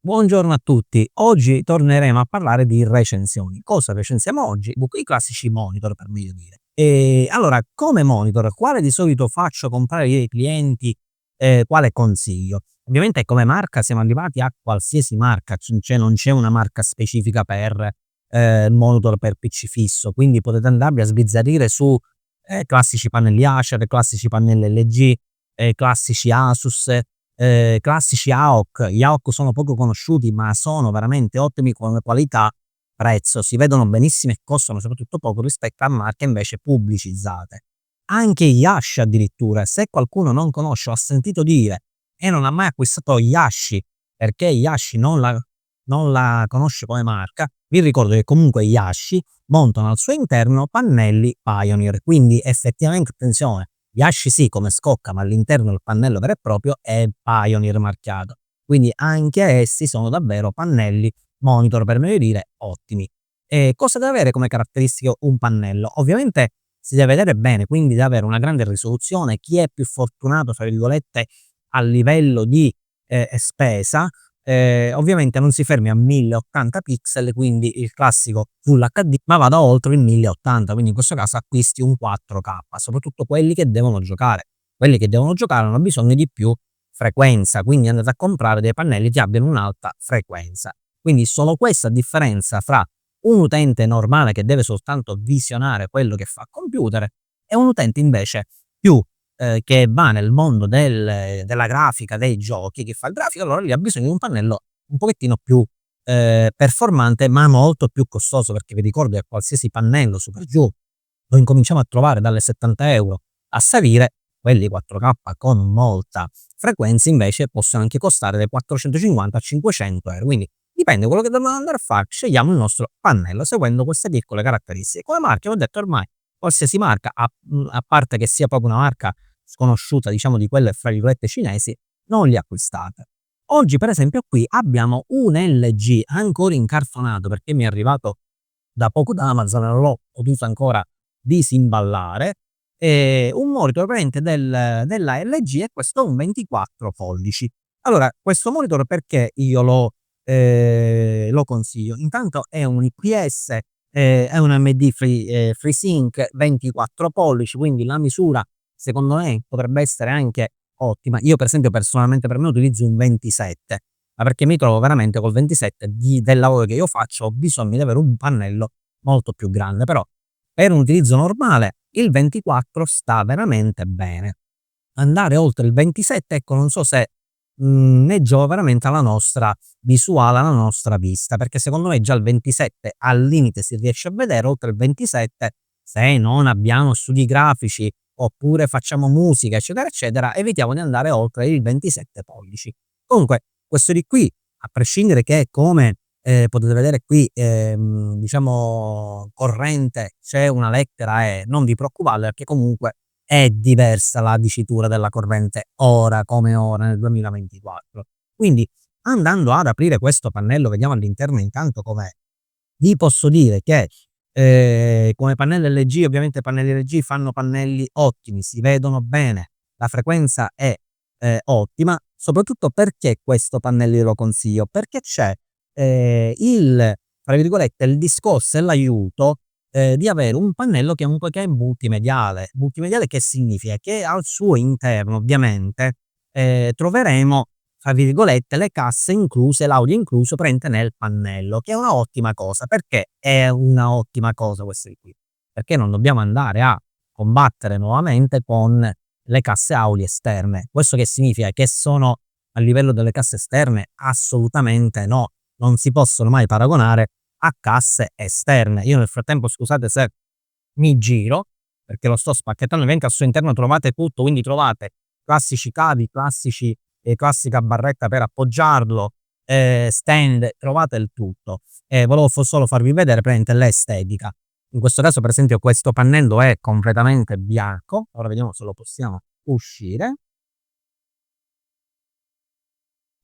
Buongiorno a tutti, oggi torneremo a parlare di recensioni. Cosa recensiamo oggi? I classici monitor per meglio dire. Allora, come monitor, quale di solito faccio comprare ai clienti, quale consiglio? Ovviamente come marca siamo arrivati a qualsiasi marca, cioè non c'è una marca specifica per monitor per PC fisso, quindi potete andarvi a sbizzarrire su classici pannelli Acer, classici pannelli LG, classici Asus, classici AOC. Gli AOC sono poco conosciuti, ma sono veramente ottimi come qualità, prezzo, si vedono benissimo e costano soprattutto poco rispetto a marche invece pubblicizzate. Anche Yashi addirittura, se qualcuno non conosce o ha sentito dire e non ha mai acquistato Yashi perché Yashi non la conosce come marca, vi ricordo che comunque Yashi montano al suo interno pannelli Pioneer, quindi effettivamente attenzione, Yashi sì come scocca, ma all'interno del pannello vero e proprio è Pioneer marchiato. Quindi anche essi sono davvero pannelli monitor per meglio dire ottimi. E cosa deve avere come caratteristiche un pannello? Ovviamente si deve vedere bene, quindi deve avere una grande risoluzione. Chi è più fortunato, fra virgolette, a livello di spesa, ovviamente non si fermi a 1080 pixel, quindi il classico Full HD, ma vada oltre il 1080, quindi in questo caso acquisti un 4K, soprattutto quelli che devono giocare. Quelli che devono giocare hanno bisogno di più frequenza, quindi andate a comprare dei pannelli che abbiano un'alta frequenza. Quindi solo questa differenza fra un utente normale che deve soltanto visionare quello che fa il computer e un utente invece più che va nel mondo della grafica, dei giochi, che fa il grafico, allora lì ha bisogno di un pannello un pochettino più performante, ma molto più costoso, perché vi ricordo che qualsiasi pannello super giù lo incominciamo a trovare dalle 70 € a salire. Quelli 4K con molta frequenza invece possono anche costare dai 450 a 500 €. Quindi dipende quello che dobbiamo andare a fare, scegliamo il nostro pannello seguendo queste piccole caratteristiche. Come marchio, ho detto ormai qualsiasi marca, a parte che sia proprio una marca sconosciuta, diciamo di quelle fra virgolette cinesi, non li acquistate. Oggi per esempio qui abbiamo un LG ancora incartonato perché mi è arrivato da poco da Amazon, non l'ho potuto ancora disimballare, un monitor praticamente della LG, e questo è un 24 pollici. Allora, questo monitor perché io lo consiglio? Intanto è un IPS, è un AMD FreeSync 24 pollici, quindi la misura secondo me potrebbe essere anche ottima. Io per esempio personalmente per me utilizzo un 27, ma perché mi trovo veramente col 27 del lavoro che io faccio ho bisogno di avere un pannello molto più grande, però per un utilizzo normale il 24 sta veramente bene. Andare oltre il 27, ecco, non so se ne giova veramente alla nostra visuale, alla nostra vista, perché secondo me già il 27 al limite si riesce a vedere, oltre il 27 se non abbiamo studi grafici oppure facciamo musica eccetera eccetera, evitiamo di andare oltre il 27 pollici. Comunque questo di qui, a prescindere che come potete vedere qui, diciamo corrente c'è una lettera E, non vi preoccupate perché comunque è diversa la dicitura della corrente ora come ora nel 2024. Quindi andando ad aprire questo pannello, vediamo all'interno intanto com'è. Vi posso dire che come pannelli LG, ovviamente i pannelli LG fanno pannelli ottimi, si vedono bene, la frequenza è ottima, soprattutto perché questo pannello lo consiglio? Perché c'è il tra virgolette "il discorso e l'aiuto" di avere un pannello che è multimediale. Multimediale che significa? Che al suo interno ovviamente troveremo, fra virgolette, le casse incluse, l'audio incluso praticamente nel pannello, che è una ottima cosa. Perché è una ottima cosa questo di qui? Perché non dobbiamo andare a combattere nuovamente con le casse audio esterne. Questo che significa? Che sono a livello delle casse esterne? Assolutamente no, non si possono mai paragonare a casse esterne. Io nel frattempo, scusate se mi giro, perché lo sto spacchettando, ovviamente al suo interno trovate tutto, quindi trovate classici cavi, classica barretta per appoggiarlo, stand, trovate il tutto. Volevo solo farvi vedere praticamente l'estetica. In questo caso per esempio questo pannello è completamente bianco, ora vediamo se lo possiamo uscire.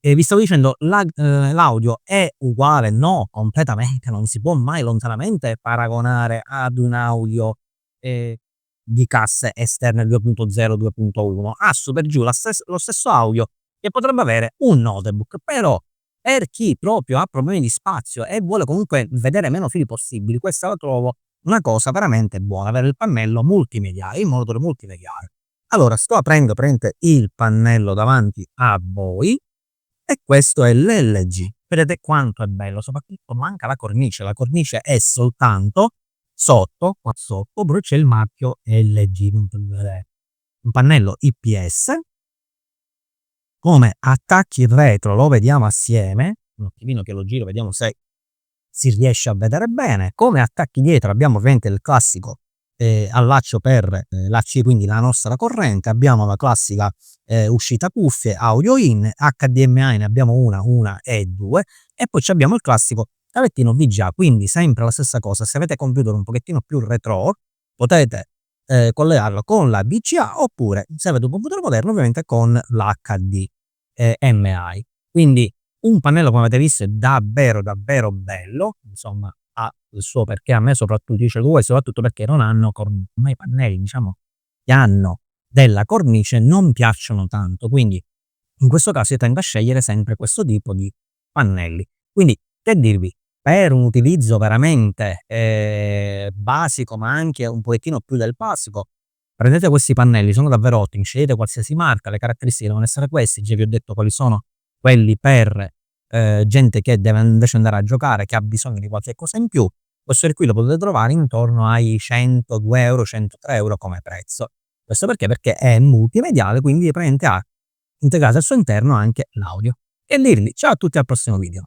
Vi stavo dicendo l'audio è uguale? No, completamente, non si può mai lontanamente paragonare ad un audio ehm, di casse esterne 2.0, 2.1. Ha su per giù lo stesso audio che potrebbe avere un notebook, però Per chi proprio ha problemi di spazio e vuole comunque vedere meno fili possibili, questa la trovo una cosa veramente buona, avere il pannello multimediale, il monitor multimediale. Allora, sto aprendo praticamente il pannello davanti a voi e questo è l'LG. Vedete quanto è bello, soprattutto manca la cornice è soltanto sotto, qua sotto, però c'è il marchio LG, non potete vedere. Un pannello IPS, come attacchi retro lo vediamo assieme, un attimino che lo giro, vediamo se si riesce a vedere bene. Come attacchi dietro abbiamo ovviamente il classico allaccio per l'AC, quindi la nostra corrente, abbiamo la classica uscita cuffie, audio in, HDMI ne abbiamo una e due, e poi abbiamo il classico cavettino VGA, quindi sempre la stessa cosa. Se avete computer un pochettino più retro potete collegarlo con la VGA, oppure se avete un computer moderno ovviamente con l'HDMI. Quindi un pannello, come avete visto, è davvero davvero bello, insomma ha il suo perché. A me soprattutto, io scelgo questo soprattutto perché non hanno a me i pannelli, diciamo, che hanno della cornice non piacciono tanto, quindi in questo caso io tendo a scegliere sempre questo tipo di pannelli. Quindi, che dirvi, per un utilizzo veramente basico, ma anche un pochettino più del basico, prendete questi pannelli, sono davvero ottimi, scegliete qualsiasi marca, le caratteristiche devono essere queste, già vi ho detto quali sono quelli per gente che deve invece andare a giocare, che ha bisogno di qualche cosa in più. Questo qui lo potete trovare intorno ai 102 €, 103 € come prezzo. Questo perché? Perché è multimediale, quindi praticamente ha integrato al suo interno anche l'audio. E dirgli ciao a tutti al prossimo video.